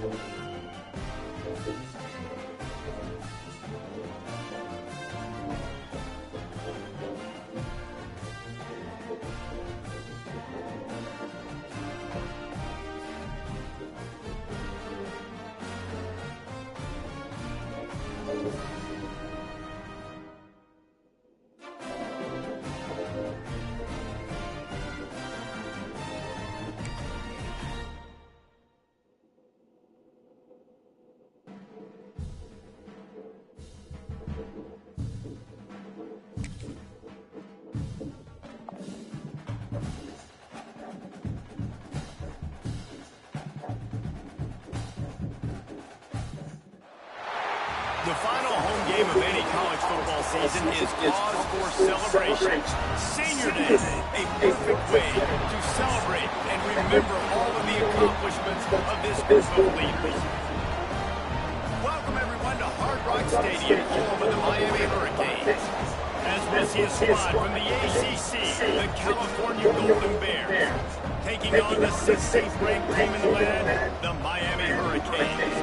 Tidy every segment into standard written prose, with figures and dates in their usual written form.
The final home game of any college football season is cause for celebration. Senior Day, a perfect way to celebrate and remember all of the accomplishments of this group of leaders. Welcome everyone to Hard Rock Stadium, home of the Miami Hurricanes. As we see a squad from the ACC, the California Golden Bears, taking on the 16th ranked team in the land, the Miami Hurricanes.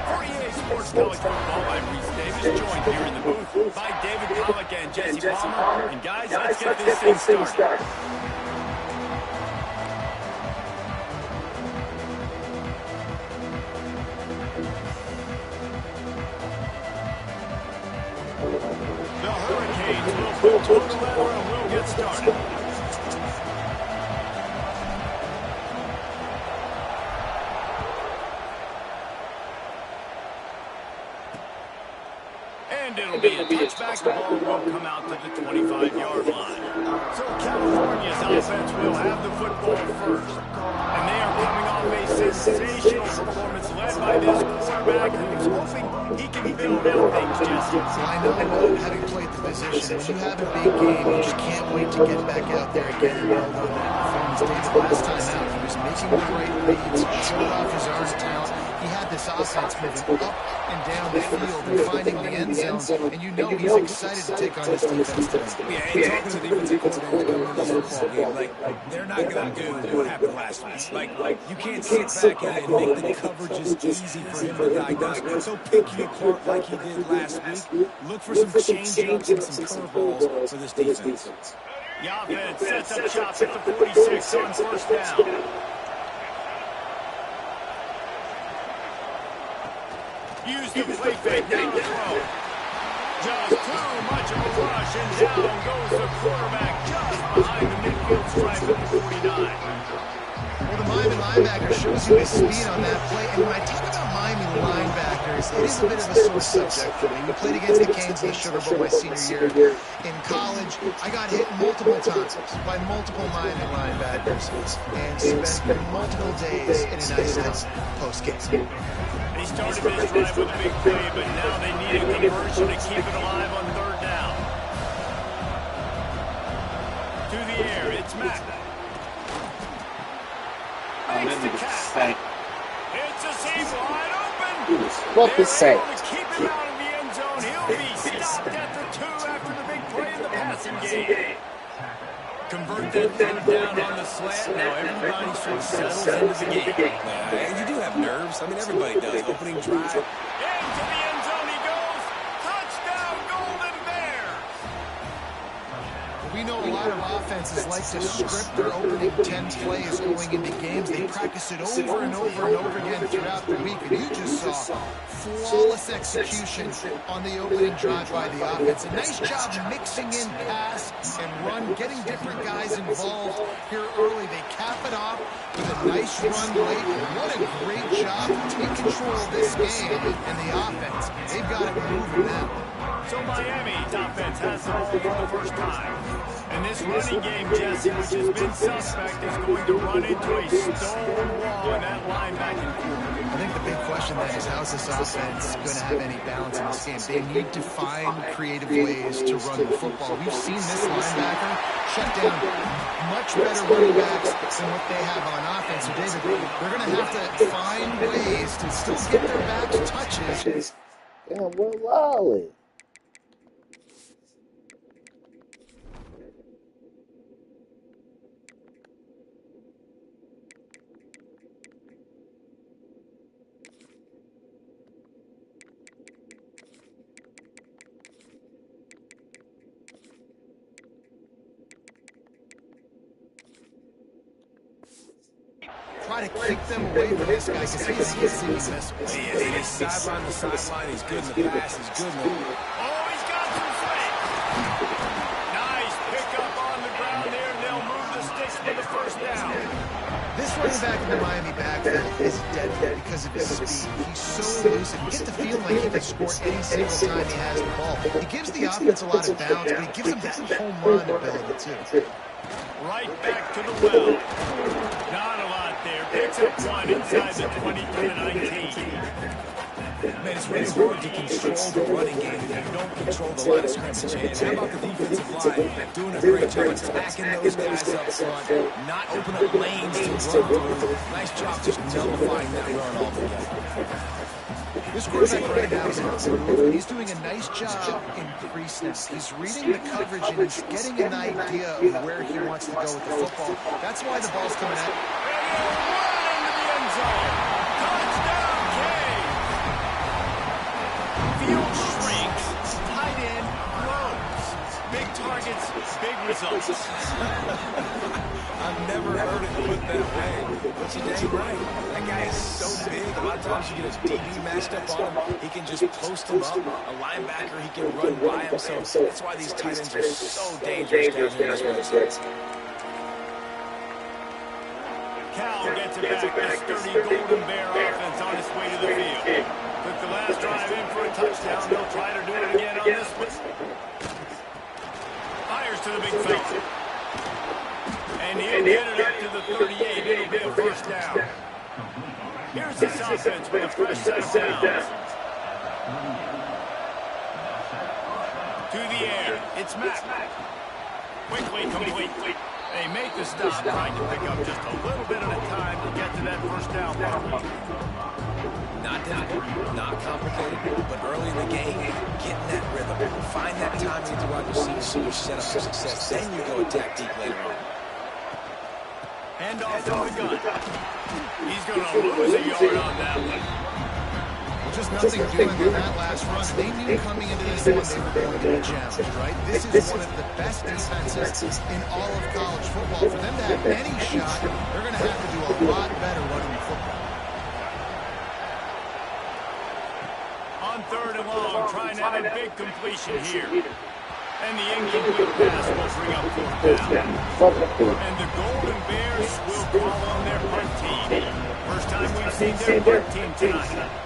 For EA Sports College Football, I'm Reese Davis, joined here in the booth by David Pollack and Jesse Palmer. And guys, let's get this thing started. The Hurricanes will pull to the lever and we'll get started. And it'll be a touchback. The ball will come out to the 25-yard line. So California's offense will have the football first. And they are coming off a sensational performance led by this quarterback who's hoping he can build out things, Jesse. I know, having played the position, when you have a big game, you just can't wait to get back out there again and build on that performance. David, last time out, he was making the right reads, showed off his arm talent. He had this offense moving up and down the field and finding the end zone, and you know he's excited to take on this defense today. Yeah, and talking to the defensive coordinator coming into this football game, like, they're not going to do what happened last week. Like, you can't sit back and make the coverages easy for him to diagnose. So pick you apart like he did last week. Look for some change-ups and some curveballs for this defense. The offense sets up shop at the 46 on first down. Use the play fake, now the throw. Just too much of a rush, and down goes the quarterback just behind the midfield stripe at the 49. Well, the Miami linebacker shows you his speed on that play. And when I talk about Miami linebackers, it is a bit of a sore subject for me. We played against the Canes in the Sugar Bowl my senior year. In college, I got hit multiple times by multiple Miami linebackers and spent multiple days in an ice house post-game. They started this drive with a big play, but now they need a conversion to keep it alive on third down. To the air, it's Mack. Makes the catch. It's a seam wide open. What the say? Keep it out of the end zone. He'll be stopped at the 2 after the big play in the passing game. Convert that third down on the slant. Now everybody sort of settles into the game. And you do have nerves. I mean, everybody does. Opening drive. Into the end zone he goes. Touchdown, Golden Bears. We know a lot of offenses like to script their opening 10 plays going into games. They practice it over and over and over again throughout the week. And you just saw flawless execution on the opening drive by the offense. A nice job mixing in pass and run, getting different guys involved here early. They cap it off with a nice run late. What a great job to take control of this game. And the offense, they've got it moving now. So Miami's offense has the ball for the first time. And this running game, Jesse, which has been suspect, is going to run into a stone wall in that linebacking corner. I think the big question then is, how is this offense going to have any balance in this game? They need to find creative ways to run the football. We've seen this linebacker shut down much better running backs than what they have on offense. So, David, they're going to have to find ways to still get their backs touches. Yeah, we're lolly. try to keep them away from this guy because he's invisible. He is. He's sideline to sideline. He's good in the pass. He's good in the... Oh, he's got some space. Nice pickup on the ground there. They'll move the sticks for the first down. This running back in the Miami backfield is deadly because of his speed. He's so elusive. You get the feeling like he can score any single time he has the ball. He gives the offense a lot of bounds, but he gives them that home run ability too. Right back to the well. Not a lot there. Picks up one inside the 20 to the 19. Man, it's really hard to control the running game if you don't control the line of scrimmage. And how about the defensive line doing a great job attacking those guys up front, not opening up lanes to run through. Nice job just nullifying that run altogether. This quarterback right now is in a groove. He's doing a nice job in pre-snap. He's reading the coverage and he's getting an idea of where he wants to go with the football. That's why the ball's coming out. And into the end zone. Touchdown, Canes. Field shrinks. Tight end grows. Big targets, big results. I've never heard it put that way. But you're dang right. That guy is so big. A lot of times you get his DB matched up on him. He can just post him up. A linebacker, he can run by him. So that's why these tight ends are so dangerous down here in this red zone. Cal gets it back. The sturdy Golden Bear offense on its way to the field. Took the last drive in for a touchdown. They'll try to do it again on this one. Fires to the big fella. And he'll get it up to the 38. It'll be a first down. Here's this offense with a fresh set of downs. To the air. It's Mack. Quickly complete. They make the stop, trying to pick up just a little bit at a time to get to that first down mark. Not difficult, not complicated, but early in the game, getting that rhythm. Find that timing at the wide receiver so you're set up for success. Then you go attack deep later on. Hand off from the gun. He's going to lose a yard on that one. Just nothing doing on that last run. They knew coming into this one they were going to be challenged, right? This is one of the best defenses in all of college football. For them to have any shot, they're going to have to do a lot better running the football. On third and long, trying to have a big completion here. And the incomplete pass will bring up fourth down. And the Golden Bears will call on their punt team. First time we've seen their punt team tonight.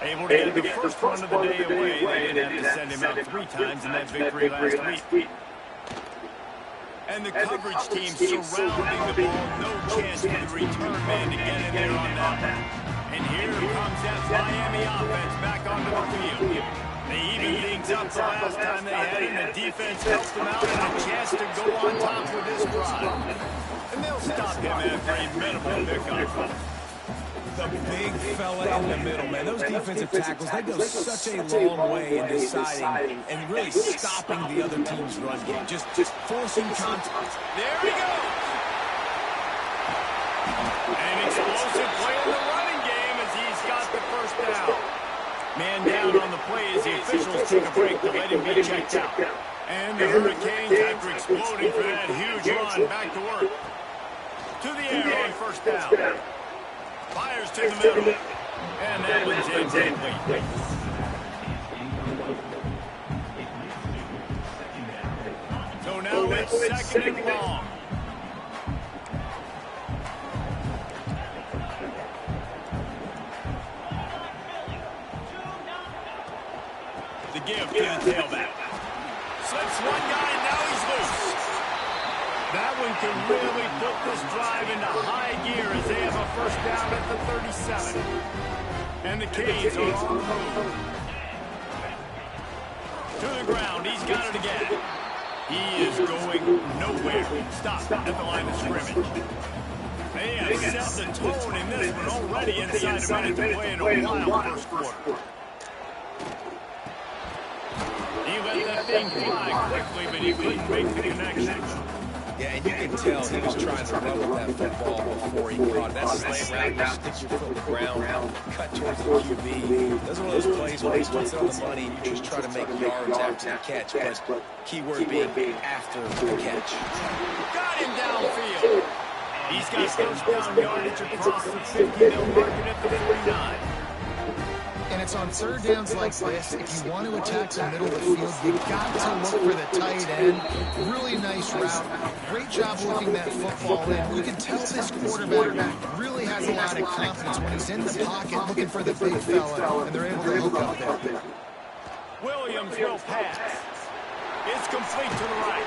Able to get the first run of the day away. They didn't have to send him out 3 times in that victory last week. And the coverage team surrounding the ball. No chance for the return man to get in there on that one. And here comes that Miami offense back onto the field. They even things up the last time they had it. The defense helped them out and a chance to go on top with this drive. And they'll stop him after a minimal pickup. The big fella in the middle, man. Those defensive tackles, they go such a long way in deciding and really stopping the other team's run game. Just forcing contact. There he goes. An explosive play in the running game as he's got the first down. Man down on the play as the officials took a break to let him be checked out. And the Hurricanes, after exploding for that huge run, back to work. To the air on first down. Fires to the middle. And that one's incomplete. So now it's second and long. The give to the tailback. Slips one guy, and now he's loose. That one can really put this drive into high gear as they have a first down at the 37. And the Canes are on the move. To the ground, he's got it again. He is going nowhere. Stop at the line of scrimmage. They have set the tone in this one already inside a minute to play in a wild first quarter. He let that thing fly quickly, but he couldn't make the connection. Yeah, and you can tell he was trying to run with that football before he caught it. That slant route, you stick your foot in the ground, cut towards the QB. Those are one of those plays where he puts it on the money and you just try to make yards after the catch, but key word being after the catch. Got him downfield. He He's got first down yardage across the 50. They'll mark it at the 49. And it's on third downs like this, if you want to attack the middle of the field, you've got to look for the tight end. Really nice route. Great job looking that football in. You can tell this quarterback really has a lot of confidence when he's in the pocket looking for the big fella, and they're able to look up there. Williams will pass. It's complete to the right.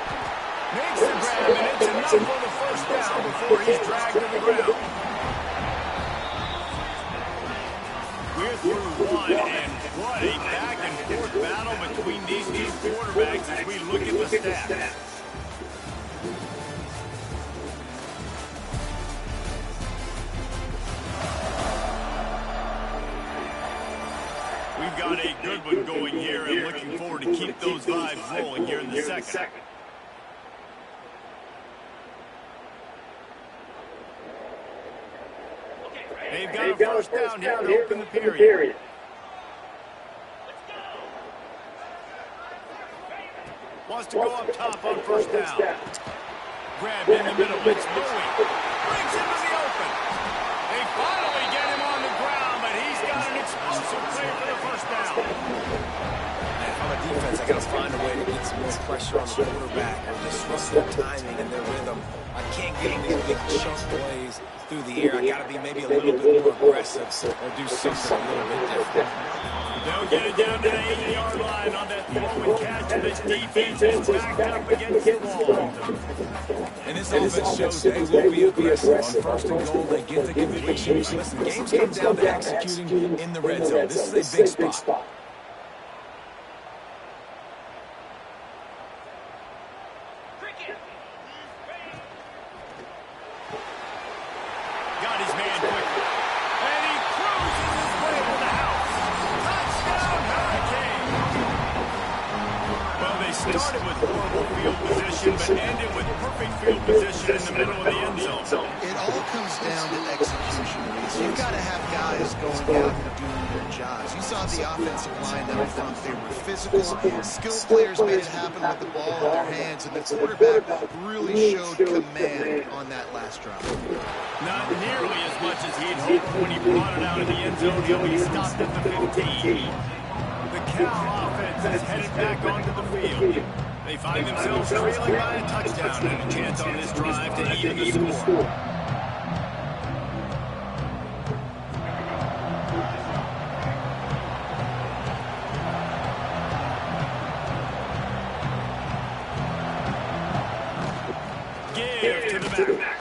Makes the grab, and it's enough for the first down before he's dragged to the ground. We're through one, and what a back-and-forth battle between these two quarterbacks as we look at the stats. We've got a good one going here, and looking forward to keep those vibes rolling here in the second. They've got a first down here to open the period. Wants to go up top on first down. Grabbed in the middle. It's Bowie. Brings him to the open. They finally get him on the ground, but he's got an explosive play for the first down. And on the defense, I got to find a way to get some more pressure on the quarterback or disrupt their timing and their rhythm. I can't get these big chunk plays through the air. I got to be maybe a little bit more aggressive or do something a little bit different. They'll get it down to the 80-yard line on that throw and catch, and this defense is backed up against the wall. And this offense shows they will be aggressive. On first and goal, they get the conviction. Listen, games come down to executing in the red zone. This is a big spot. Got his man quickly. And he cruises his way to the house. Touchdown, Hurricane. Well, they started with horrible field position, but ended with perfect field position in the middle of the end zone. It all comes down to execution. You've got to have guys going out and doing their jobs. You saw the offensive line down front. They were physical. Skilled players made it happen with the ball in their hands, and the quarterback really showed command on that last drive. Not nearly as much as he'd hoped when he brought it out of the end zone. He'll be stopped at the 15. The Cal offense is headed back onto the field. They find themselves trailing by a touchdown and a chance on this drive to even the score. Give to the back.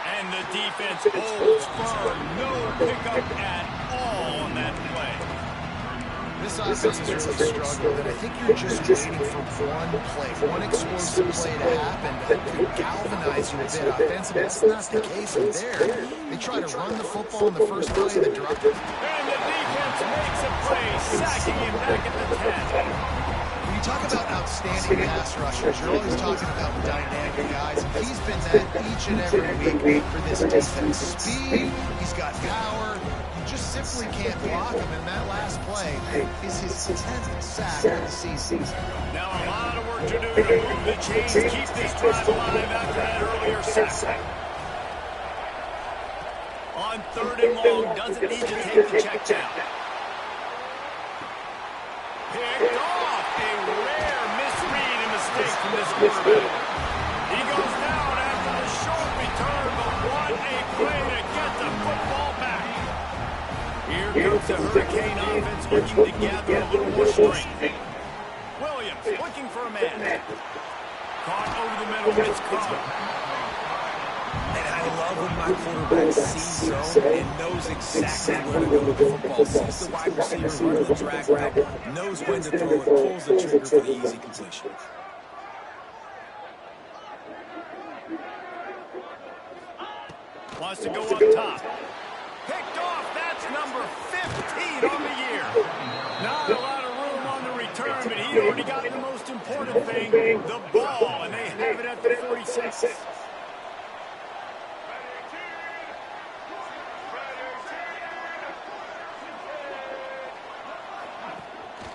And the defense holds firm. No pickup at all on that play. This offense is really struggling, and I think you're just waiting for one play, one explosive play to happen that could galvanize you a bit offensively. That's not the case in there. They try to run the football in the first play of the drive. And the defense makes a play, sacking him back at the 10. When you talk about outstanding pass rushers, you're always talking about dynamic guys. And he's been that each and every week for this defense. Speed, he's got power. You just simply can't block him. And that last play is his 10th sack of the season. Now a lot of work to do to move the chains, keep this drive alive after that earlier sack. On third and long, doesn't need to take the check down. Picked off. A rare misread and mistake from this quarterback. He goes down after the short return, but what a play to get the football back. Here comes the Hurricane offense looking to gather a little more strength. Williams looking for a man. Caught over the middle, it's caught. And I love when my quarterback sees zone and knows exactly where to go with the football. Sees the wide receiver running the drag route, knows when to throw it, pulls the trigger for the easy completion. Wants to go up top. Picked off. That's number 15 on the year. Not a lot of room on the return, but he already got the most important thing, the ball, and they have it at the 46.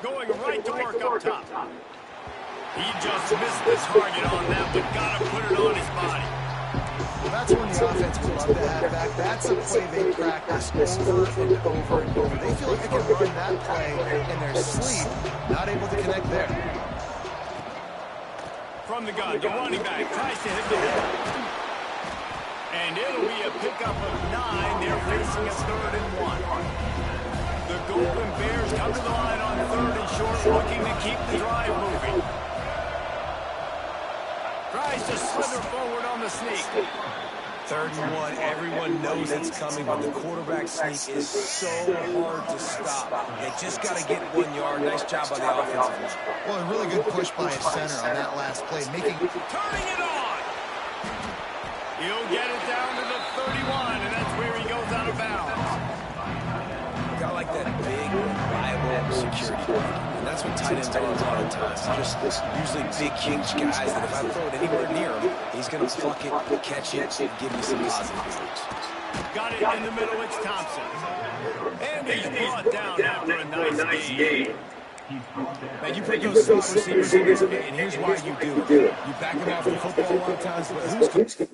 Going right to work up top. He just missed the target on that, but got to put it on his body. Well, that's when the offense would love to have back. That's a play they practice over and over and over. They feel like they can run that play in their sleep, not able to connect there. From the gun, the running back tries to hit the ball. And it'll be a pickup of 9. They're facing a 3rd and 1. The Golden Bears come to the line on 3rd and short, looking to keep the drive moving. Tries to slither forward on the sneak. 3rd and 1, everyone knows it's coming, but the quarterback sneak is so hard to stop. They just got to get 1 yard. Nice job by the offensive line. Well, a really good push by his center on that last play, making... Turning it on! He'll get it down to the 31, and that's where he goes out of bounds. Got like that big, reliable security blanket. And that's what tight ends are a lot of times. Just usually big, huge guys that if I throw it anywhere near him, he's going to pluck it, catch it, and give me some positive moves. Got it in the middle, it's Thompson. And he's brought down after a nice game. Now, you put those slot receivers in, and here's why you do it. You back them off the football a lot of times, but who's...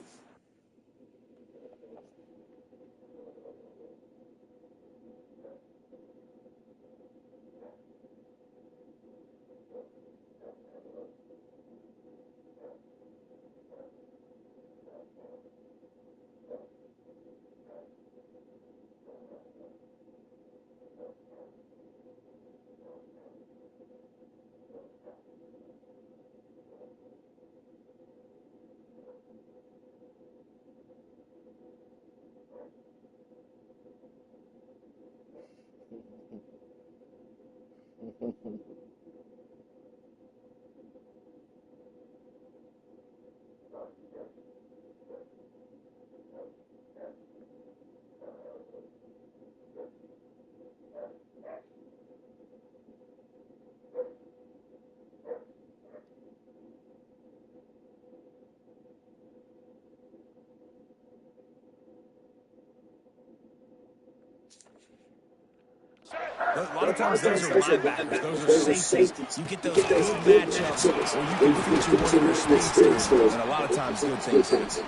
A lot of times those are linebackers, those are safeties. You get those good matchups where you can feature one of your speedsters, and a lot of times good things happen.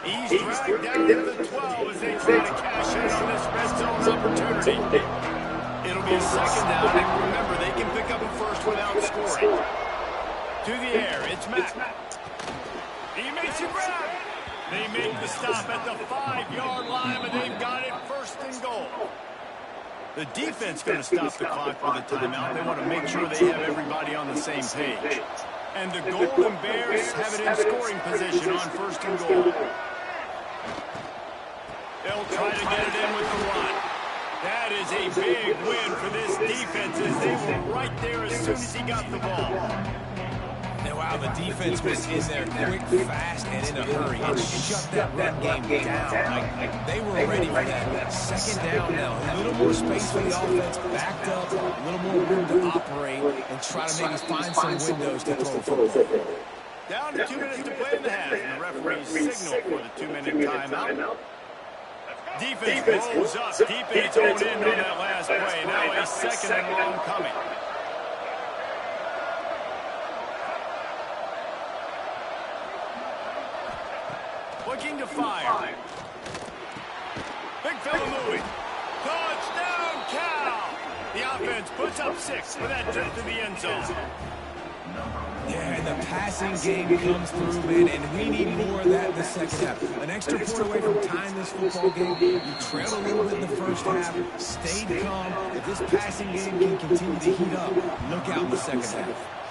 He's dragged down to the 12 as they try to cash in on this red zone opportunity. It'll be a 2nd down, and remember, they can pick up a first without scoring. To the air, it's Mack. He makes a grab. They make the stop at the 5-yard line, but they've got it 1st and goal. The defense going to stop the clock for the timeout. They want to make sure they have everybody on the same page. And the Golden Bears have it in scoring position on 1st and goal. They'll try to get it in with the run. That is a big win for this defense as they were right there as soon as he got the ball. Now, wow, the defense was in there quick, fast, and in a hurry. It shut that run game down. Like, they were ready for that. 2nd down now. A little more space for the offense, backed up, a little more room to operate, and try to maybe find some windows to throw the football. Down to 2 minutes to play in the half, and the referee signal for the 2-minute timeout. Defense rolls up deep in its own end on that last play. Now a 2nd and long coming. Looking to fire. Big fella moving. Touchdown, Cal! The offense puts up 6 with that trip to the end zone. Yeah, and the passing game comes through, man, and we need more of that in the 2nd half. An extra point away from tying this football game. You trailed a little bit in the 1st half, stayed calm. If this passing game can continue to heat up, look out in the 2nd half.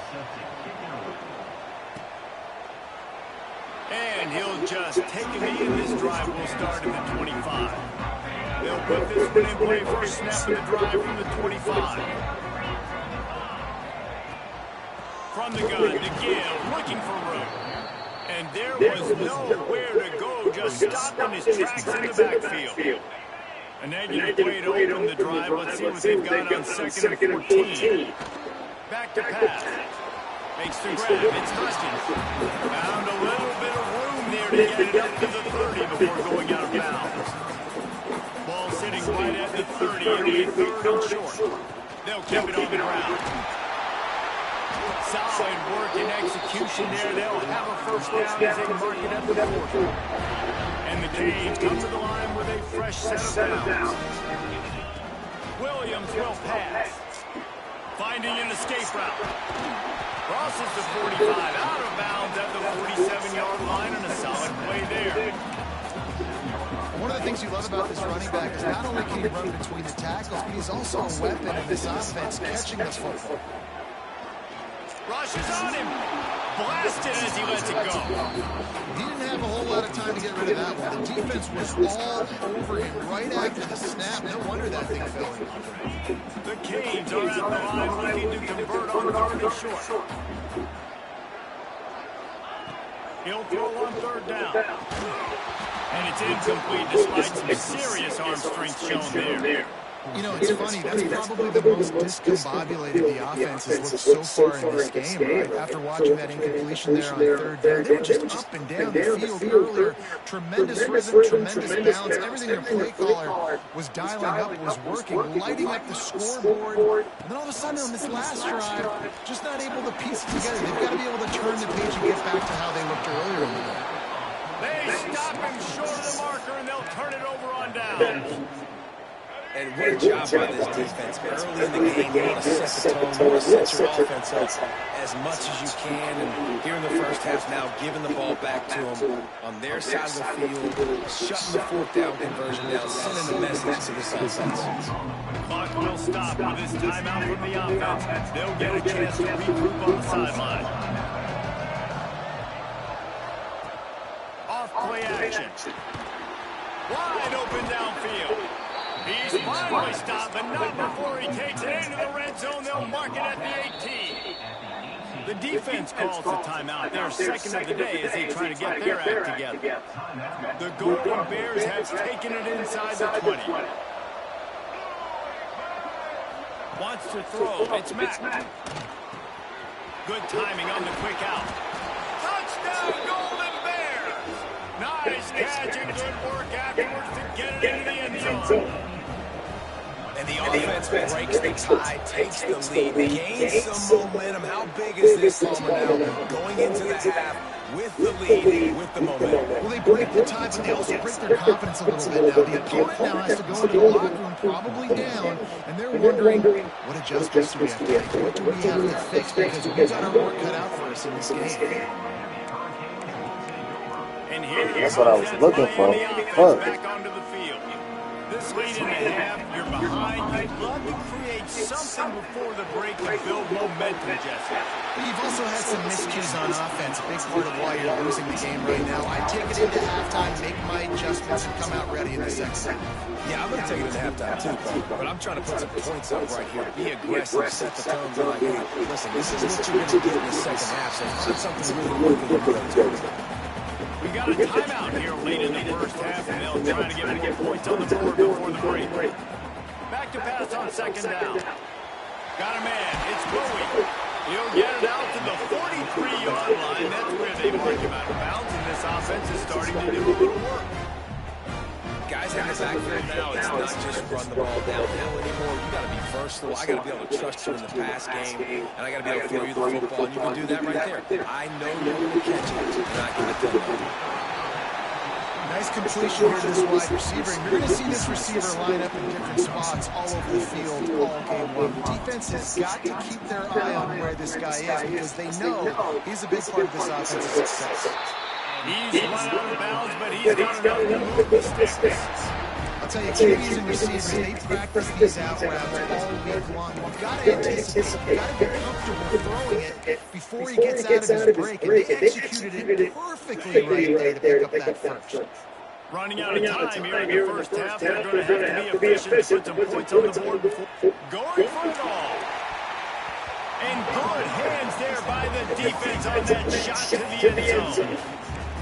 And he'll just take a knee, and this drive will start at the 25. They'll put this one in play first snap of the drive from the 25. From the gun, DeGale looking for room. And there was nowhere to go, just stopped in his tracks in the backfield. A negative play to open the drive. Let's see what they've got on 2nd and 14. Back to pass. Makes the grab. It's Hutchins. Found a little bit of room there to get it up to the 30 before going out of bounds. Ball sitting right at the 30. It'll be 3rd and short. They'll keep it on the ground. Solid work and execution there. They'll have a 1st down as they mark it at the 40. Canes come to the line with a fresh set of downs. Williams will pass. Finding an escape route. Crosses the 45, out of bounds at the 47-yard line, and a solid play there. One of the things you love about this running back is not only can he run between the tackles, but he's also a weapon in this offense catching the football. Rushes on him. Blasted as he lets it go. He didn't have a whole lot of time to get rid of that one. The defense was all over him right after the snap. No wonder that thing fell in. The Canes are at the line looking to convert on third and short. He'll throw on third down. And it's incomplete despite some serious arm strength shown there. You know, it's funny, that's probably the most discombobulated the offense has looked so far in this game, right? After watching that incompletion there on third down, they were just up and down the field earlier. Tremendous rhythm, tremendous balance. Everything their play caller was dialing up was working, lighting up the scoreboard. And then all of a sudden on this last drive, just not able to piece it together. They've got to be able to turn the page and get back to how they looked earlier in the game. They stop him short of the marker, and they'll turn it over on down. And what a job by this defense. Early in the game, you want to set the tone, you want to set your offense up as much as you can. And here in the first half now, giving the ball back to them on their side of the field, shutting the fourth down conversion down, sending a message to this offense. Clock will stop with this timeout from the offense. They'll get a chance to regroup on the sideline. Off-play action. Wide open downfield. He's finally stopped, but not before he takes it into the red zone. They'll mark it at the 18. The defense calls the timeout. Their second of the day as they try to get their act together. The Golden Bears have taken it inside the 20. Wants to throw. It's Mack. Good timing on the quick out. Touchdown, Golden Bears! Nice catch and good work afterwards to get it into the end zone. And the offense breaks the tie, takes the lead, gains some momentum. How big is this, Palmer, now? Going into the half with the lead, with the momentum. Well, they break the tie, but they also break their confidence a little bit now. The opponent now has to go into the locker room probably down, and they're wondering, what adjustments do we have to make? What do we have to fix? Because we've got our work cut out for us in this game. And here That's what I was looking for. back onto the field. This late in the half, you're behind. You'd love to create something before the break to build momentum, Jesse. But you've also had some miscues on offense, a big part of why you're losing the game right now. I take it into halftime, make my adjustments, and come out ready in the second half. Yeah, I'm going to take it into halftime too, but I'm trying to put some points up right here. Be aggressive, set the tone. Be like, hey, listen, this is what you're going to get in the second half, so find something really working for those. We got a timeout here late in the first half, and they'll try to get points on the board before the break. Back to pass on second down. Got a man. It's Bowie. He'll get it out to the 43-yard line. That's where they mark him out of bounds, and this offense is starting to do a little work. Guys in the backfield now, it's not just run the ball downhill anymore. You got to be versatile. I got to be able to trust you in the pass game, and I got to be able to throw you the football, and you can do that right there. I know you're going to catch it, and I can defend it. Nice completion here to this wide receiver. And you're going to see this receiver line up in different spots all over the field all game long. The defense has got to keep their eye on where this guy is because they know he's a big part of this offense's success. He's run out of bounds, but he's got enough to move the sticks. I'll tell you, QBs and receivers, they practice these out routes all week long. You've got to anticipate, you've got to be comfortable throwing it before he gets out of his break. And they executed it perfectly right there to pick up that first. Running out of time here in the first half. They're going to have to be efficient to put some points on the board before going for it all. And good hands there by the defense on that shot to the end zone.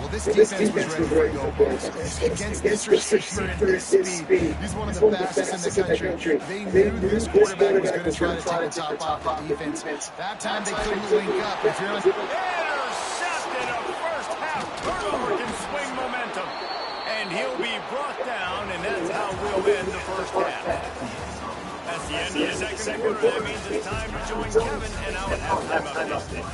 Well, this defense was ready to go, boys. Against this receiver and his speed, he's one of the fastest in the country. They knew this quarterback was going to try to take the top off the defense. That time they couldn't link up. If you're intercepted, a first half turnover can swing momentum. And he'll be brought down, and that's how we'll end the first half. That's the end of the second quarter. That means it's time to join Kevin and our halftime update.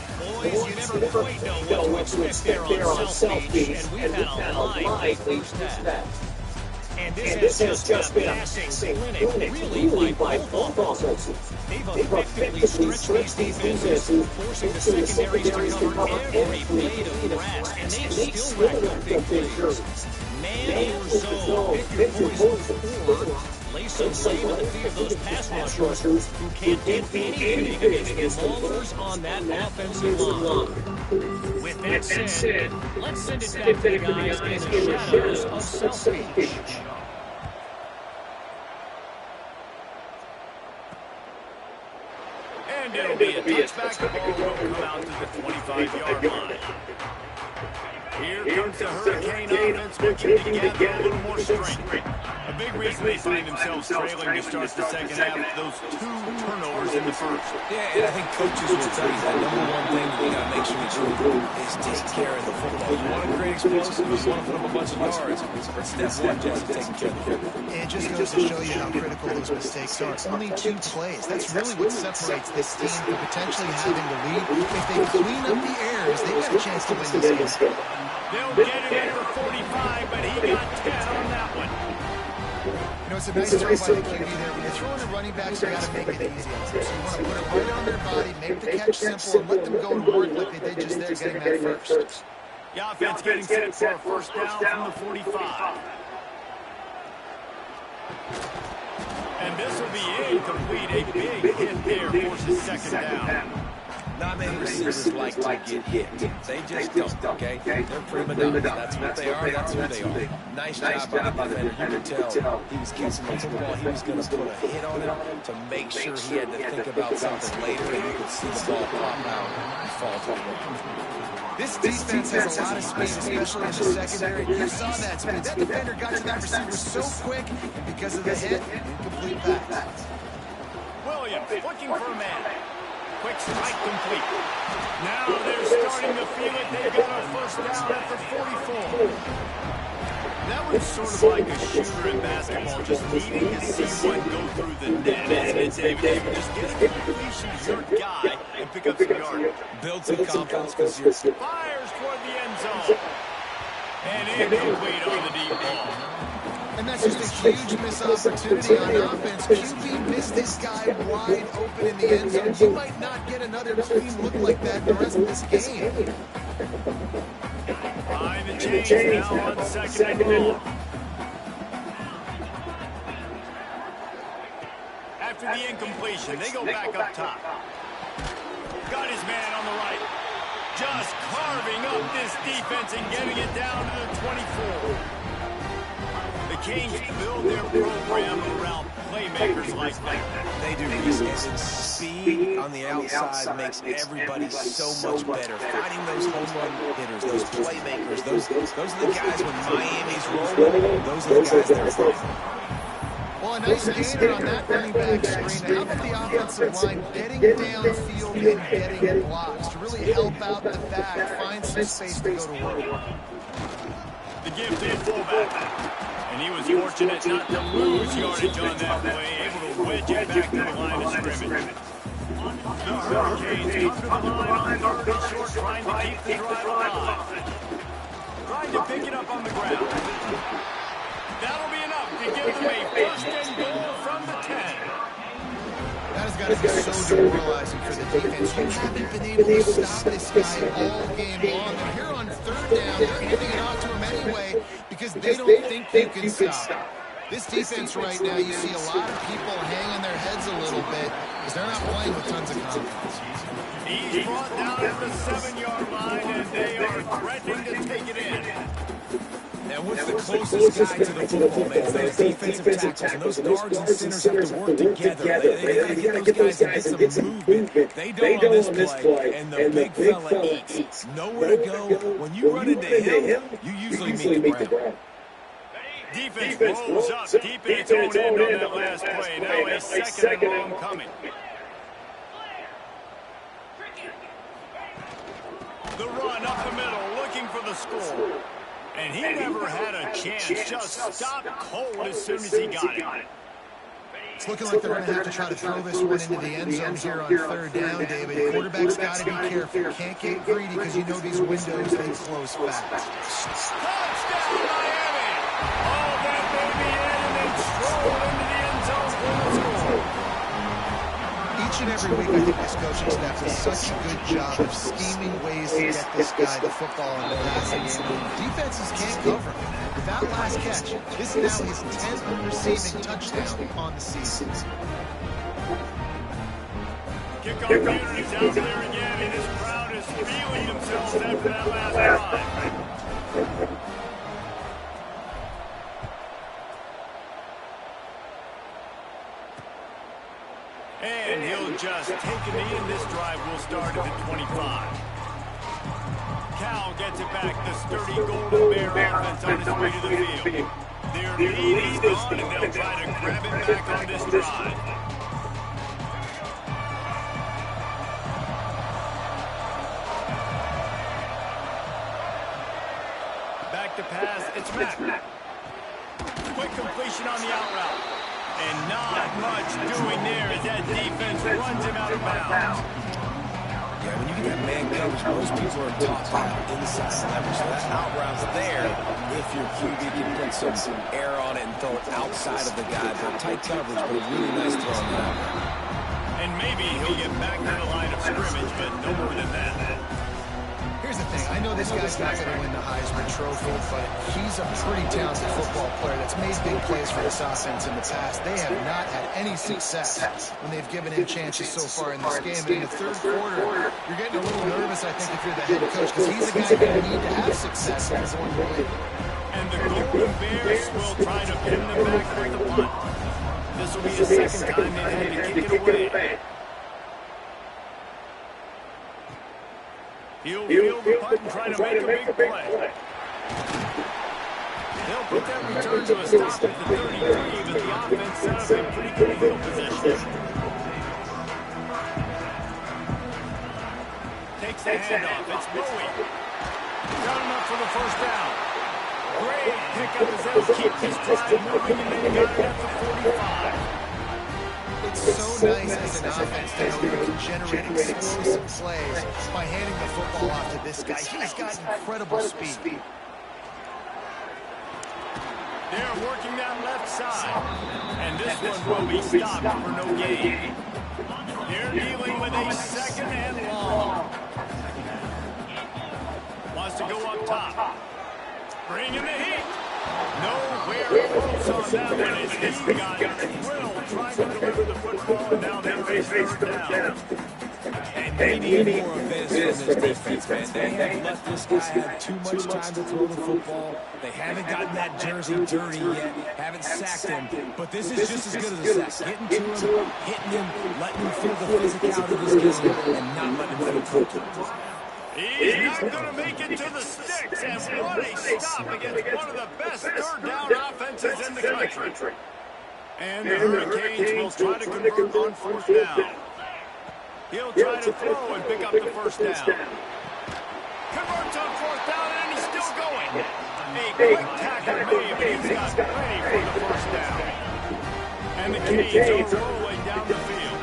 Boys, you never quite know what to expect there on South Beach, and we've had a lively first half. And this has just been a passing clinic, really, by both offenses. They've effectively stretched these defenses, forcing the secondaries to cover every blade of grass, and they've still racked up big plays. Man or zone, pick your poison, or lay some blame at the feet of those pass rushers who can't do anything against the ballers on that offensive line. With that said, let's send it back to the guys in the shadows of South Beach. And it'll be a touchback. The ball will come out to the 25-yard line. Here comes the Hurricane offense looking to gather a little more strength. A big reason they find themselves trailing to start the second half, those 2 turnovers in the first. Yeah, and I think coaches will tell you that number one thing that you got to make sure you do is take care of the football. You want to create explosives, you want to put up a bunch of yards, but step one, just taking care of the football. It just goes to show you how critical those mistakes are. Only 2 plays. That's really what separates this team from potentially having the lead. If they clean up the errors, they've got a chance to win this game. They'll get it in for 45, but he got 10 on that one. You know, it's a nice throw by the QB there. When you're throwing to running backs, you got to make it easy on them. So you want to put it right on their body, make the catch simple, and let them go to work like they did just there, getting that first. The offense getting set for a first down from the 45. And this will be incomplete. A big hit there forces second down. Not many receivers like to get hit. They just don't, okay? They're prima donnas. That's what they are. That's who they are. Nice job by the defender. You could tell he was catching the football. He was going to put a hit on him to make sure he had to think about something later, and you could see the ball pop out and fall to the ground. This defense has a lot of speed, especially in the secondary. You saw that speed. That defender got to that receiver so quick, and because of the hit, incomplete pass. Williams looking for a man. Quick strike complete. Now they're starting to feel it. They've got a first down at the 44. That was sort of like a shooter in basketball, just needing to see one go through the net. Isn't it, David? Just get a completion to your guy and pick up some yardage. Build some confidence because you're... Fires toward the end zone. And incomplete on the deep ball. And that's just a huge missed opportunity on offense. QB missed this guy wide open in the end zone. You might not get another clean look like that the rest of this game. Behind the chains now on second and goal. After the incompletion, they go back up top. Got his man on the right. Just carving up this defense and getting it down to the 24. The Kings build their program around playmakers like that. They do. Speed on the outside makes everybody so much better. Finding those home run hitters, those playmakers, those are the guys when Miami's rolling. Those are the guys that are finding. Well, a nice gainer on that running back screen. How about the offensive line getting downfield and getting blocks to really help out the back, find some space to go to work. The give to the fullback. And he was fortunate not to lose yardage on that play, able to wedge it back to the line of scrimmage. The Hurricanes come to the line on third and short, trying to keep the drive alive. Trying to pick it up on the ground. That'll be enough to give them a first and goal from the 10. That has got to be so demoralizing for the defense. You haven't been able to stop this guy all game long. And here on third down, they're handing it off to him anyway because they don't think you can stop. This defense right now, you see a lot of people hanging their heads a little bit because they're not playing with tons of confidence. He's brought down at the 7-yard line, and they are threatening to take it in. Now, what's the closest guy to the football, man? Those defensive tackles and those guards and centers have to work together. They got to get those guys to get some movement. They don't on this play, and the big fella eats. Nowhere to go. When you run into him, you usually meet the ground. Defense rolls up deep in its own end on that last play. Now a second and long coming. The run up the middle, looking for the score. And he never had a chance, just stopped cold as soon as he got it. It's looking like they're going to have to try to throw this one into the end zone here on third down, David. Quarterback's got to be careful. Can't get greedy because you know these windows, they close fast. Touchdown, Miami! Oh, that baby in and then stroll into the end zone for the score. Each and every week, I think this coaching staff does such a good job of scheming ways to get this guy the football in the passing game. Defenses can't cover him. With that last catch, this is now his 10th receiving touchdown on the season. Kickoff units out there again, and this crowd is feeling themselves after that last drive. And he'll just take a knee, and this drive will start at the 25. Cal gets it back. The sturdy Golden Bear offense on its way to the field. Their lead is gone, and they'll try to grab it back on this drive. Back to pass. It's Mack. Quick completion on the out route. And not much doing there as that defense runs him out of bounds. Yeah, when you get that man coverage, most people are taught about inside leverage. So that out route's there if your QB can put some air on it and throw it outside of the guy. But tight coverage, but a really nice throw on the out route. And maybe he'll get back to the line of scrimmage, but no more than that. Here's the thing. I know this guy's not going to win the Heisman Trophy, but he's a pretty talented football player that's made big plays for this offense in the past. They have not had any success when they've given him chances so far in this game. And in the third quarter, you're getting a little nervous, I think, if you're the head coach, because he's a guy going to need to have success in his own way. And the Golden Bears will try to pin them back with the punt. This will be the second time they've had to kick it away. He'll field the punt and try to make a big play. They'll put that return to a stop at the 33, but the offense set up in pretty good field position. Takes the handoff. It's Bowie. Got him up for the first down. Great pickup as they'll keep this drive moving, and then got it at the 45. It's so nice as an offense to know you can generate explosive plays by handing the football off to this guy. He's got incredible speed. They're working that left side, and this one will be stopped for no gain. They're dealing with a second and long. Wants to go up top. Bringing the heat. Nowhere close on that one as he got thrilled trying to deliver the football, and now they face third down. And they need more of this from this defense, man. They haven't let this guy have too much time to throw the football. They haven't gotten that jersey dirty yet, haven't sacked him. But this is just as good as a sack. Getting to him, hitting him, letting him feel the physicality of this game, and not letting him feel comfortable. He's not going to make it to the sticks, and what a stop against one of the best third down offenses in the country. And the Hurricanes will try to convert on fourth down. He'll try to throw and pick up the first down. Converts on fourth down, and he's still going. A quick tackle made, but he's got plenty for the first down. And the Canes are rolling down the field.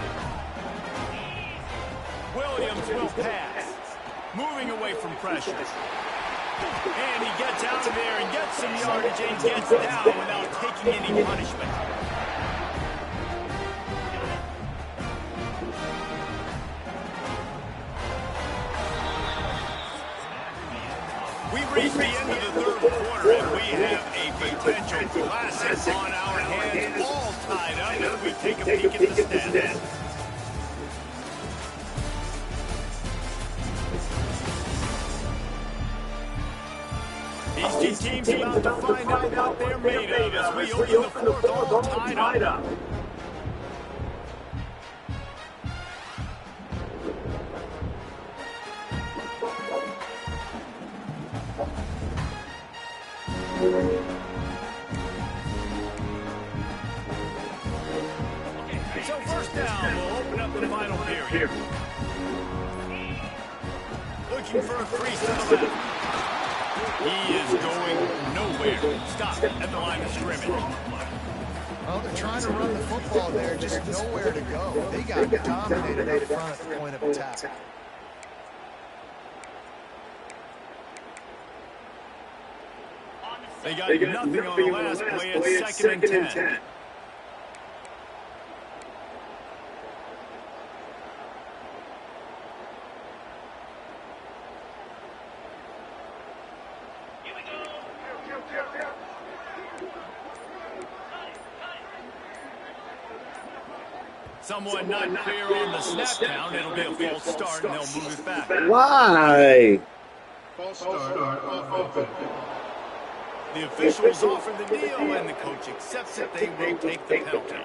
Williams will pass. Moving away from pressure. And he gets out of there and gets some yardage and gets down without taking any punishment. We've reached the end of the third quarter, and we have a potential classic on our hands, all tied up as we take a peek at the stats. These two teams about to find out what they're made of as we open the fourth all tied up. So first down, we'll open up the final period. Looking for a crease to the left. He is going nowhere. Stop at the line of scrimmage. Well, they're trying to run the football there, just nowhere to go. They got dominated up front at the point of attack. They got nothing on the last play. It's second and 10. Someone not clear on the snap count. It'll be a false start, and they'll move it back. Why? False start. The officials offer the deal, and the coach accepts it. They will take the penalty.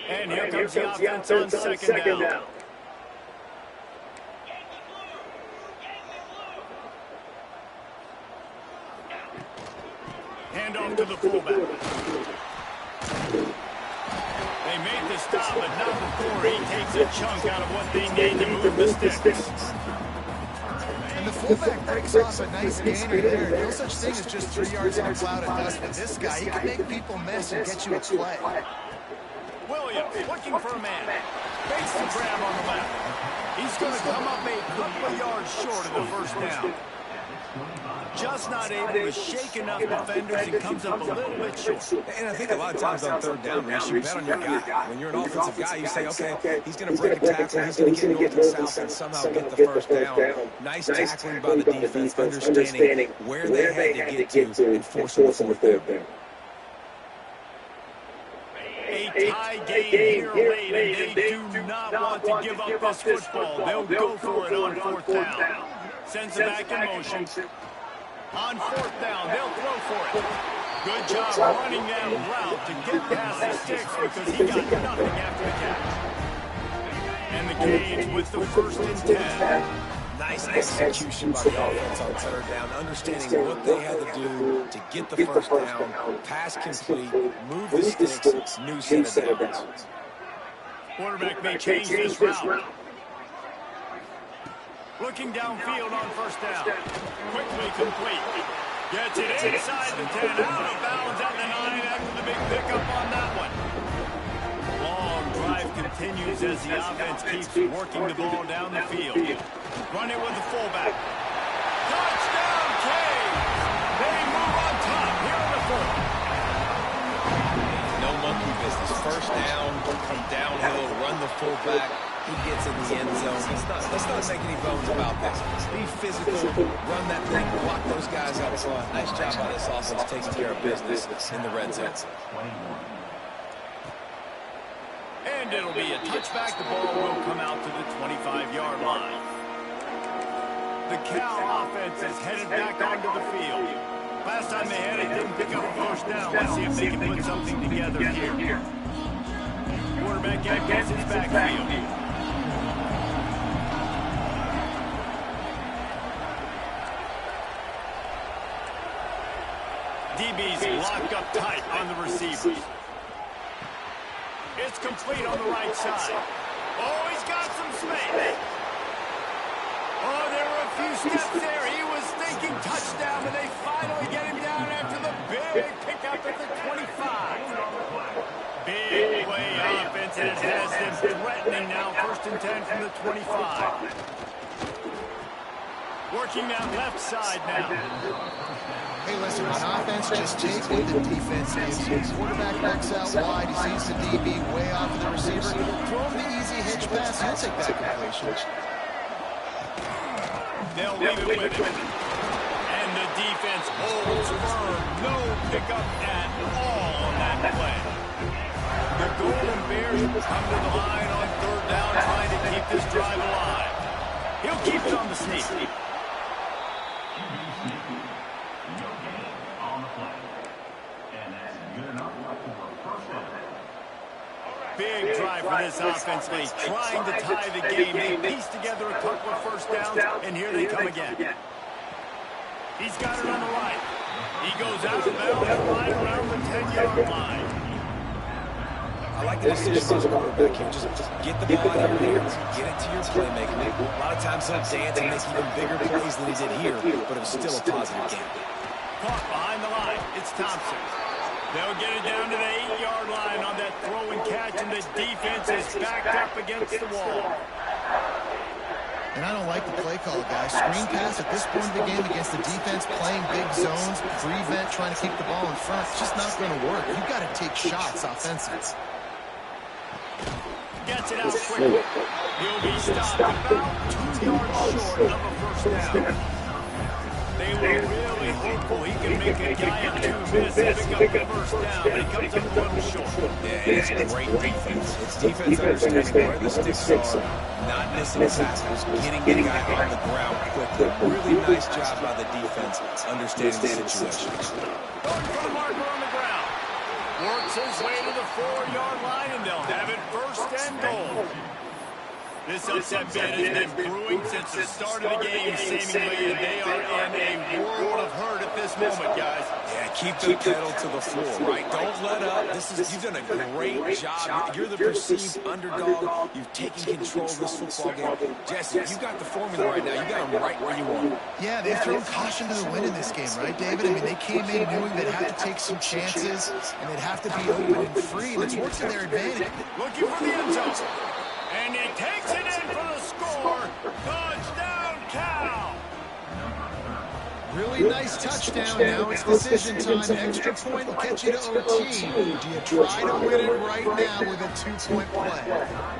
And here comes the offense on second down. Hand off to the fullback. They made the stop, but not before he takes a chunk out of what they need to move the sticks. And the fullback breaks off a nice gainer there. No such thing as just 3 yards in a cloud of dust with this guy. He can make people miss and get you a play. Williams looking for a man. Fakes the grab on the left. He's going to come up a couple of yards short of the first down. Just not able to shake enough defenders and comes up a little bit short. And I think a lot of times on third down, Reese, you bet on your guy. When you're an offensive guy, you say, okay, he's going to break a tackle, he's going to get north and south and somehow get the first down. Nice tackling by the defense, understanding where they had to get to and forcing the fourth down. A tie game here late, and they do not want to give up this football. They'll go for it on fourth down. Sends it back in motion. On fourth down, they'll throw for it. Good job running that route to get past the sticks because he got nothing after the catch. And the Canes with the first and 10. Nice execution by the offense on third down, understanding what they had to do to get the first down, pass complete, move the sticks, new set of downs. Quarterback may change this route. Looking downfield on first down. Quickly complete. Gets it inside the 10. Out of bounds at the 9 after the big pickup on that one. Long drive continues as the offense keeps working the ball down the field. Running with the fullback. Touchdown, Canes! They move on top here in the fourth. No monkey business. First down, come downhill, run the fullback. He gets in the end zone. Let's not make any bones about this. Be physical, run that thing, block those guys out front. Nice job by this offense taking care of business in the red zone. And it'll be a touchback. The ball will come out to the 25-yard line. The Cal offense is headed back onto the field. Last time they had it, didn't pick up a first down. Let's see if they can put something together here. Quarterback empties his backfield. DB's locked up tight on the receivers. It's complete on the right side. Oh, he's got some space. Oh, there were a few steps there. He was thinking touchdown, but they finally get him down after the big pickup at the 25. Big play offense, and it has them threatening now. First and 10 from the 25. Working that left side now. Hey, listen, on offense, just take what the defense gives you. Quarterback backs out wide. He sees the DB way off of the receiver. Throw him the easy hitch pass. He'll take that completion. They'll leave it with him. And the defense holds firm. No pickup at all on that play. The Golden Bears come to the line on third down, trying to keep this drive alive. He'll keep it on the sneak. Big drive for this offense, trying to tie the game. They piece together a couple of first downs, and here they come again. He's got it on the right. He goes out of bounds right around the 10-yard line. I like the decision by the quarterback here. Just get the ball out of your hands, get it to your playmaker. A lot of times he'll dance and make even bigger plays than he did here, but it was still a positive game. Caught behind the line. It's Thompson. They'll get it down to the 8-yard line on that throw and catch, and the defense is backed up against the wall. And I don't like the play call, guys. Screen pass at this point of the game against the defense, playing big zones, prevent, trying to keep the ball in front. It's just not going to work. You've got to take shots offensively. Gets it out quickly. He'll be stopped about 2 yards short of a first down. They were really hopeful he can make a guy on 2 miss and pick up the first down, but he comes up a little short. Yeah, it's great defense. It's defense understanding where the sticks are, not missing tackles, getting the guy on the ground quickly. Really nice job by the defense understanding the situation. Going for the marker on the ground. Works his way to the 4-yard line, and they'll have it first and goal. This upset bid has been brewing since the start of the game, seemingly, and they are in a world of hurt at this moment, guys. Yeah, keep the pedal to the floor, right? Don't let up. You've done a great job. You're the perceived underdog. You've taken control of this football game. Jesse, you got the formula right now. You got them right where you want. Yeah, they've thrown caution to the wind in this game, right, David? I mean, they came in knowing they'd have to take some chances, and they'd have to be open and free, and it's worked to their advantage. Looking for the end zone. And he takes it in for the score. Touchdown, Cal. Really nice touchdown. Now it's decision time. Extra point will get you to OT. Do you try to win it right now with a 2-point play?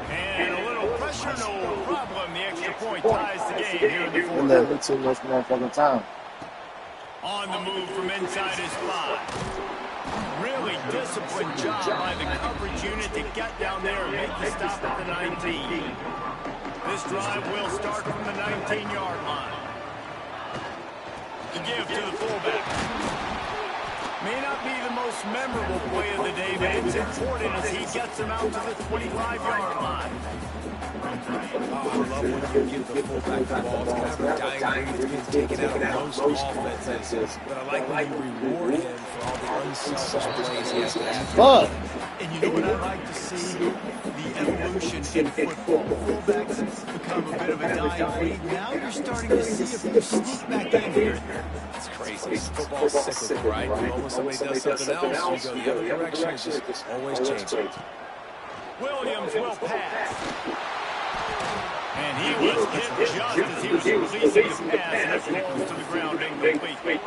And a little pressure, no problem. The extra point ties the game here in the fourth. Too much motherfucking time. On the move from inside his 5. Really disciplined job by the coverage unit to get down there and make the stop at the 19. This drive will start from the 19-yard line. The give to the fullback. May not be the most memorable play of the day, but it's important as he gets him out to the 25-yard line. Oh, I love when you give the fullback the ball. It's kind of a dying breed. It's been taken out of most offenses. But I like when you reward him for all the unselfish plays he has to have. Fuck. And you know what I like to see? The evolution in football. Fullbacks become a bit of a dying breed. Now you're starting to see if you sneak back in here. It's crazy. Football's cyclical, right? The moment somebody does something else, you go the other direction. It's just always changing. Williams will pass. And he was hit just as he was releasing the pass, and it falls to the ground incomplete.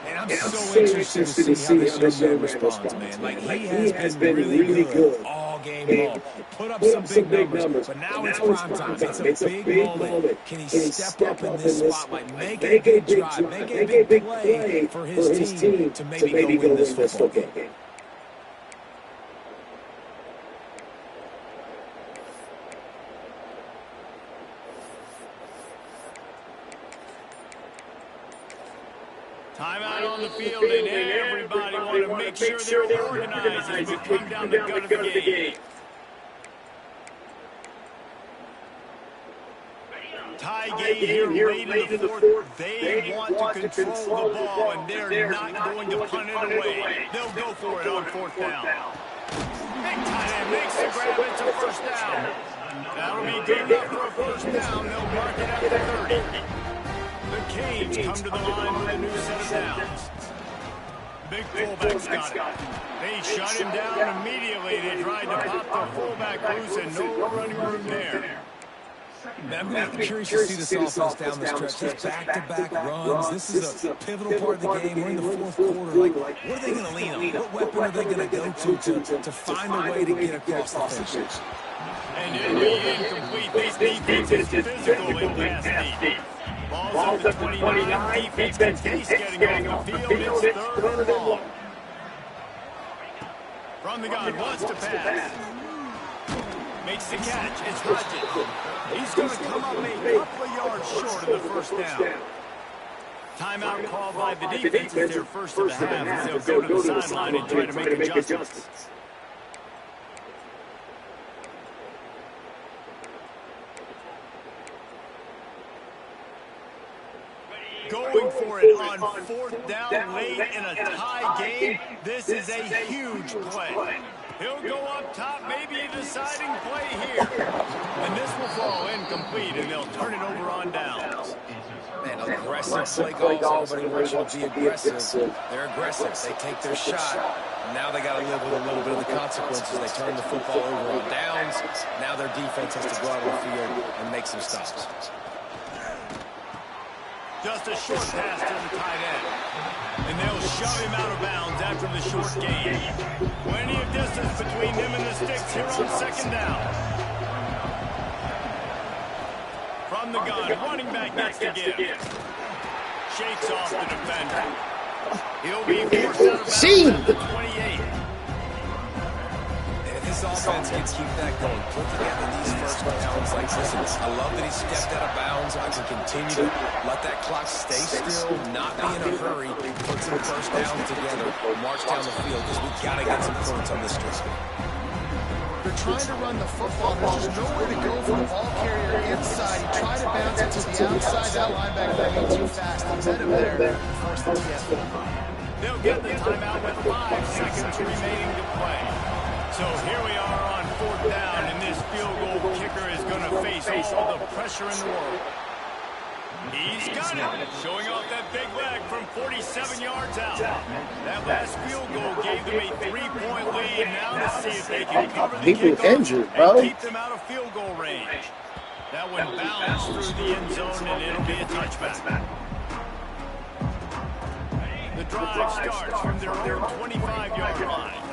And I'm so interested to see how this young man responds, man. Like, he has been really good all game long. Put up some big numbers, but now it's prime time. It's a big moment. Can he step up in this spotlight, make a big drive, make a big play for his team to maybe go win this football game? Timeout on the field, and everybody want to make sure they're organized as we come down the gut of the game. Tie game here late in the fourth. They want to control the ball, and they're not going to punt it away. They'll go for it on 4th down. Big tight end makes the grab. It's a first down. That'll be good enough for a first down. They'll mark it at the 30. The Canes come to the line with a new set of downs. Big fullback's got it. They shut him down immediately. They tried to pop the fullback loose, and no running room there. Man, I'm curious to see this offense down the stretch. These back-to-back runs. This is a pivotal part of the game. We're in the fourth quarter. Like, what are they going to lean on? What weapon are they going to go to find a way to get across the finish? And it'll be incomplete. This defense is physical in pass deep. Ball's at the 29. Defense Case getting off the field. It's 3rd and long. From the gun, wants to pass. Makes the catch. It's Hodges. He's going to come up a couple of yards short of the first down. Timeout called by the defense as their first of the half, as they'll go to the sideline and try to make adjustments. Going for it on 4th down late in a tie game. This is a huge play. He'll go up top, maybe a deciding play here. And this will fall incomplete, and they'll turn it over on downs. Man, aggressive play calls. Everybody wants you to be aggressive. They're aggressive. They take their shot. Now they got to live with a little bit of the consequences. They turn the football over on downs. Now their defense has to go out on the field and make some stops. Just a short pass to the tight end. And they'll shove him out of bounds after the short gain. Plenty of distance between them and the sticks here on second down. From the gun, running back gets to give. Shakes off the defender. He'll be forced out of bounds at the 28. And if this offense can keep that going, put together these first downs like listen, I love that he stepped out of bounds. I can continue to let that clock stay still, not be in a hurry, put some first downs together, march down the field, because we've got to get some points on this drive. They're trying to run the football. There's just nowhere to go for the ball carrier inside. He tried to bounce it to the outside. That linebacker went too fast. He met him there and forced the TS. They'll get the timeout with 5 seconds remaining to play. So here we are on 4th down, and this field goal kicker is going to face all the pressure in the world. He's got it, showing off that big leg from 47 yards out. That last field goal gave them a 3-point lead. Now to see if they can cover the kickoff injured, bro. and keep them out of field goal range. That one bounced through the end zone, and it'll be a touchback. The drive starts from their own 25-yard line.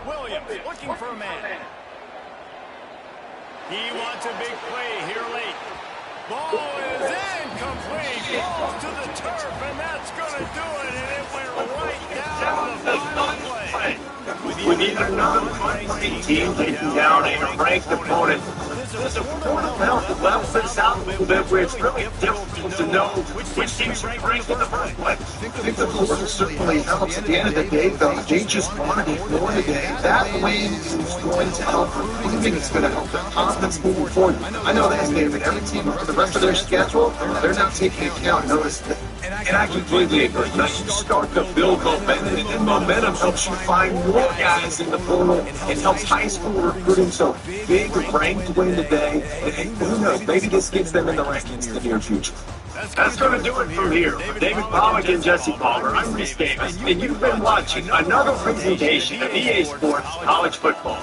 Williams looking for a man. He wants a big play here late. Ball is incomplete. Falls to the turf, and that's going to do it. And it went right down the final play. With either non-fighting team taking down a ranked opponent, there's a point of health that levels this out a little bit where it's really difficult to know which teams are ranked in the first place. I think the board certainly helps. At the end of the day, though, they just want to be more today. That win is going to help recruiting. It's going to help their confidence moving forward. I know that, David. Every team for the rest of their schedule, they're not taking account. Notice that. And I completely agree. You start to build momentum, and momentum helps you find more guys in the portal. It helps high school recruiting. So big ranked win today. And who knows? Maybe this gets them in the rankings in the near future. That's going to do it from here. For David Pollack and Jesse Palmer, I'm Reese Davis, and you've been watching another presentation of EA Sports College Football.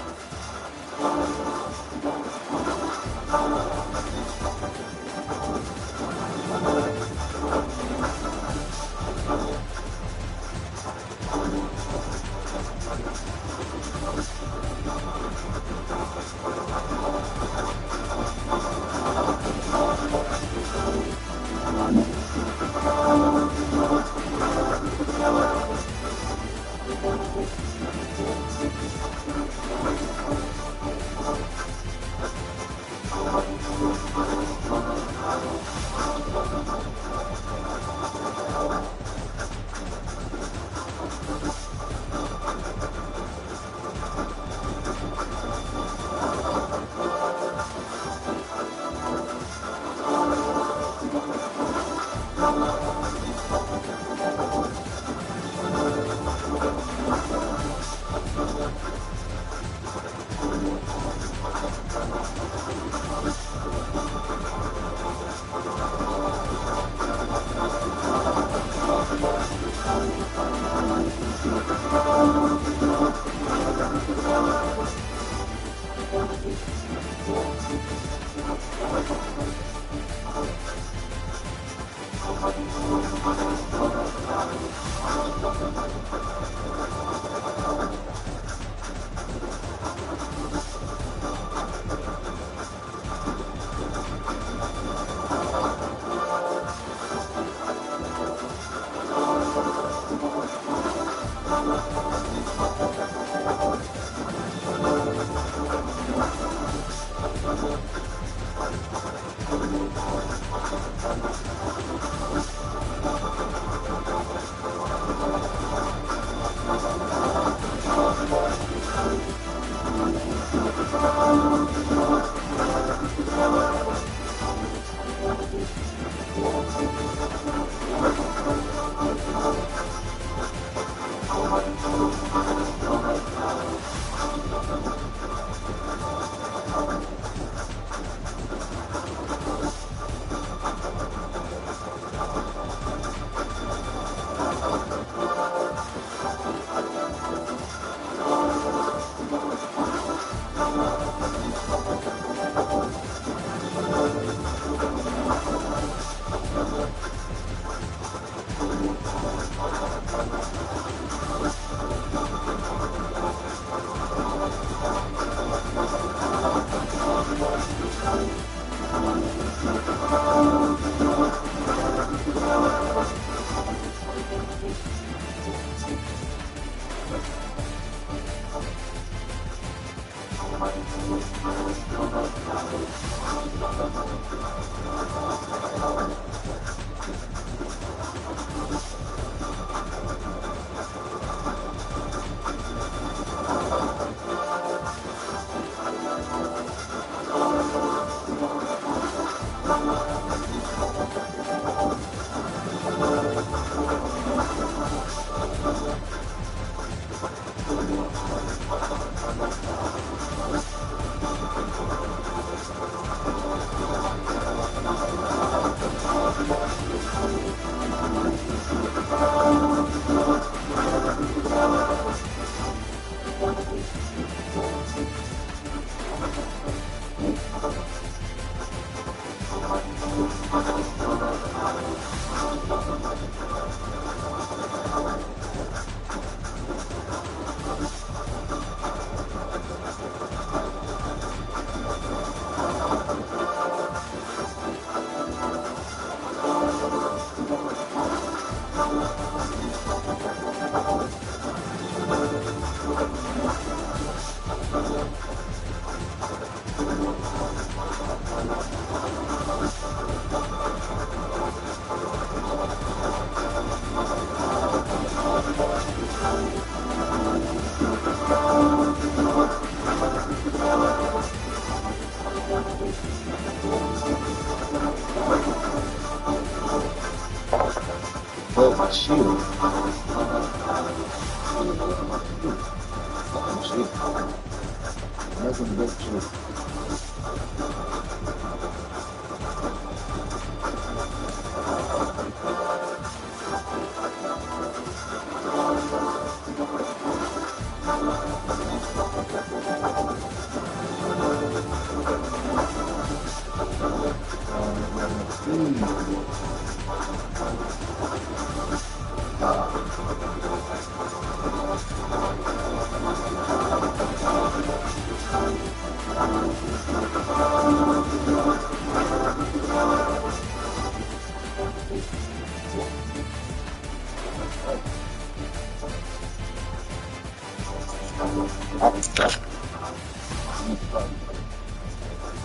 Well, my shield. Shield. Nothing but shield.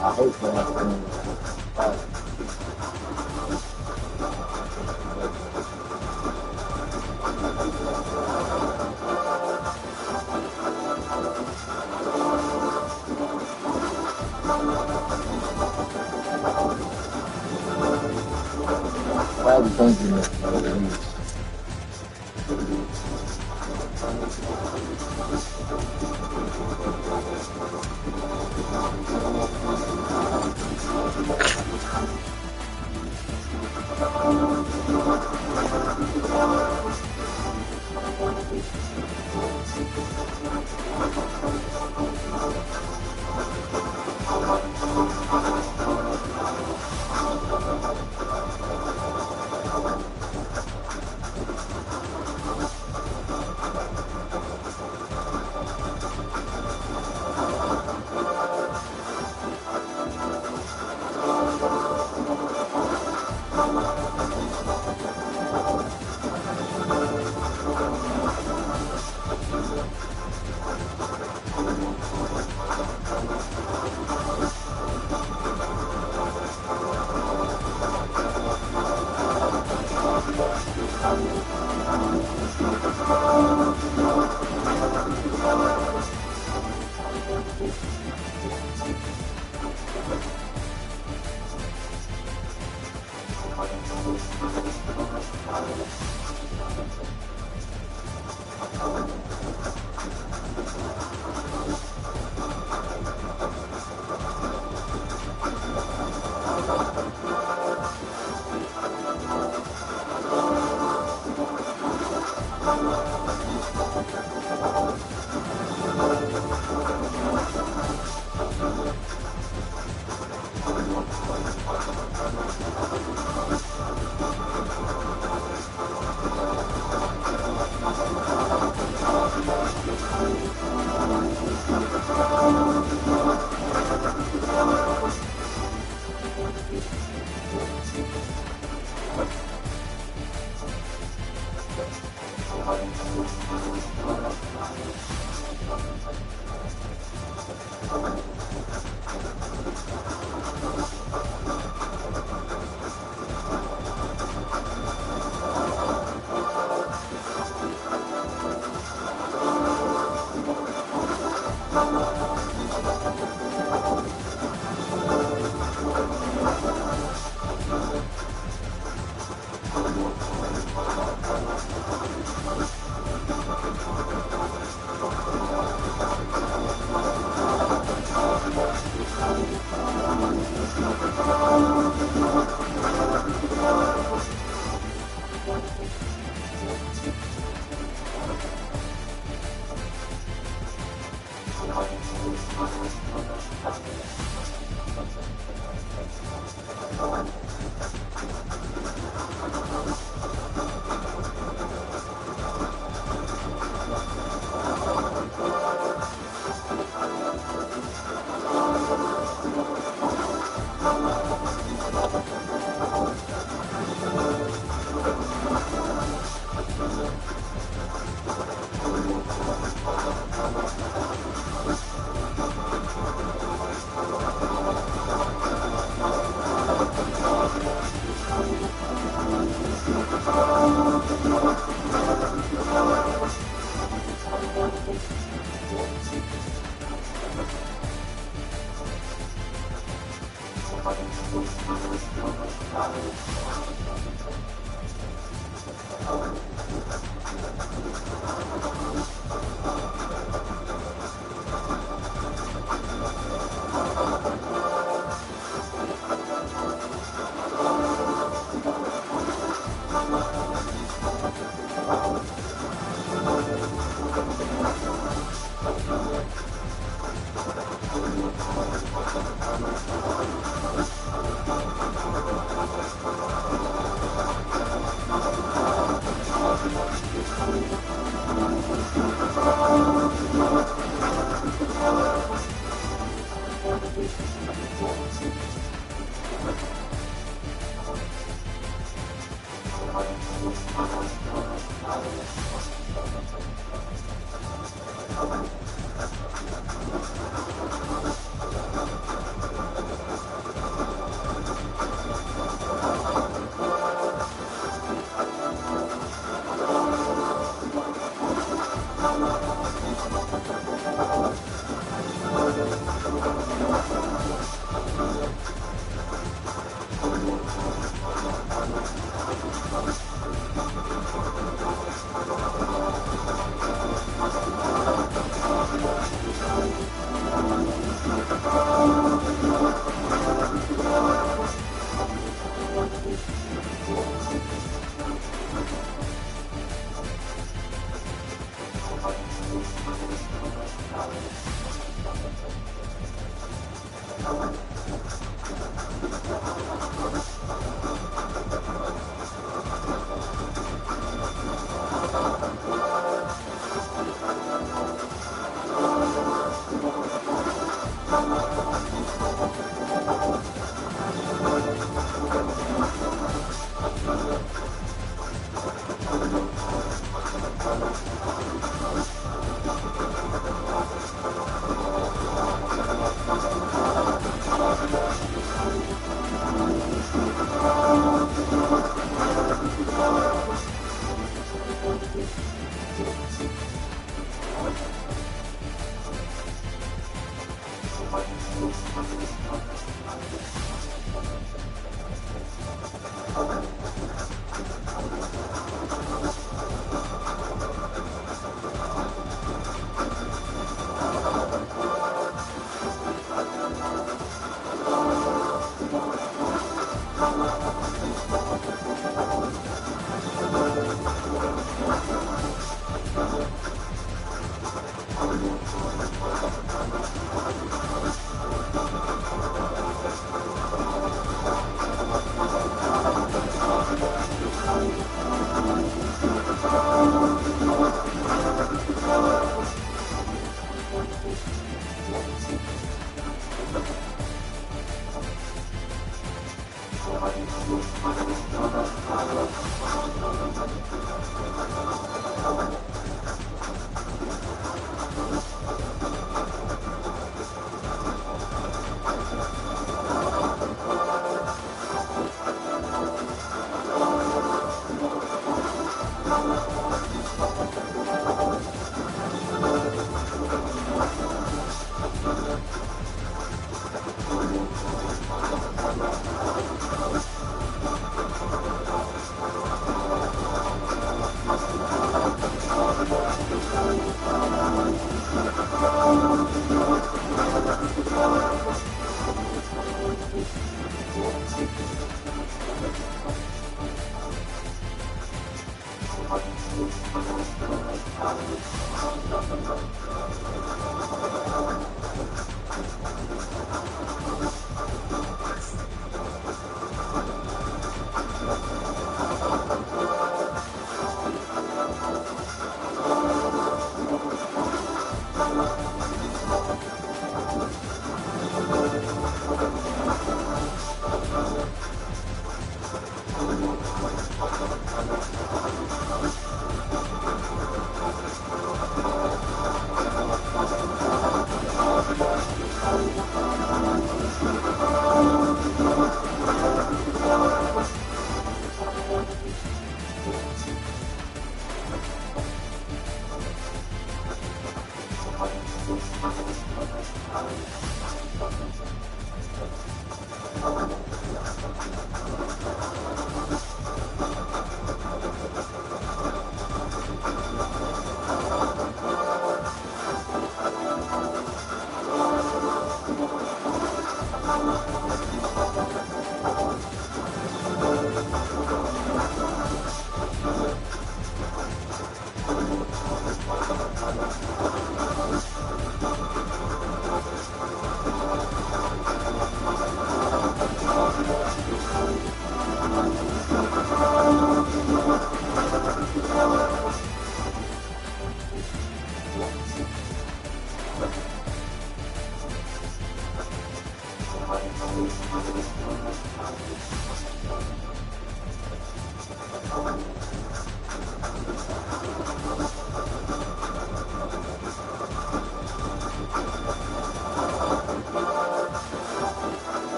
I hope that probably thinking that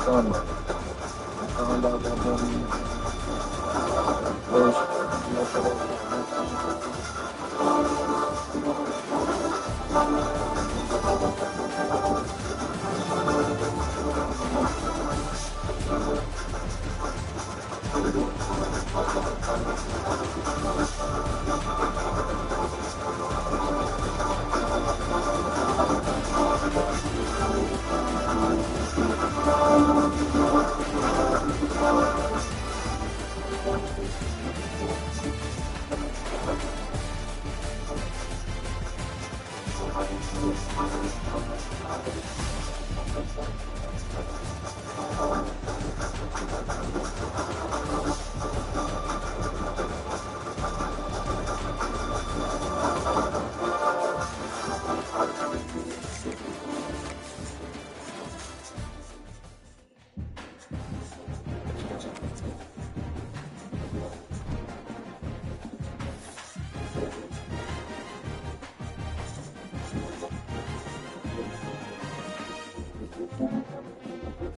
Done. find out that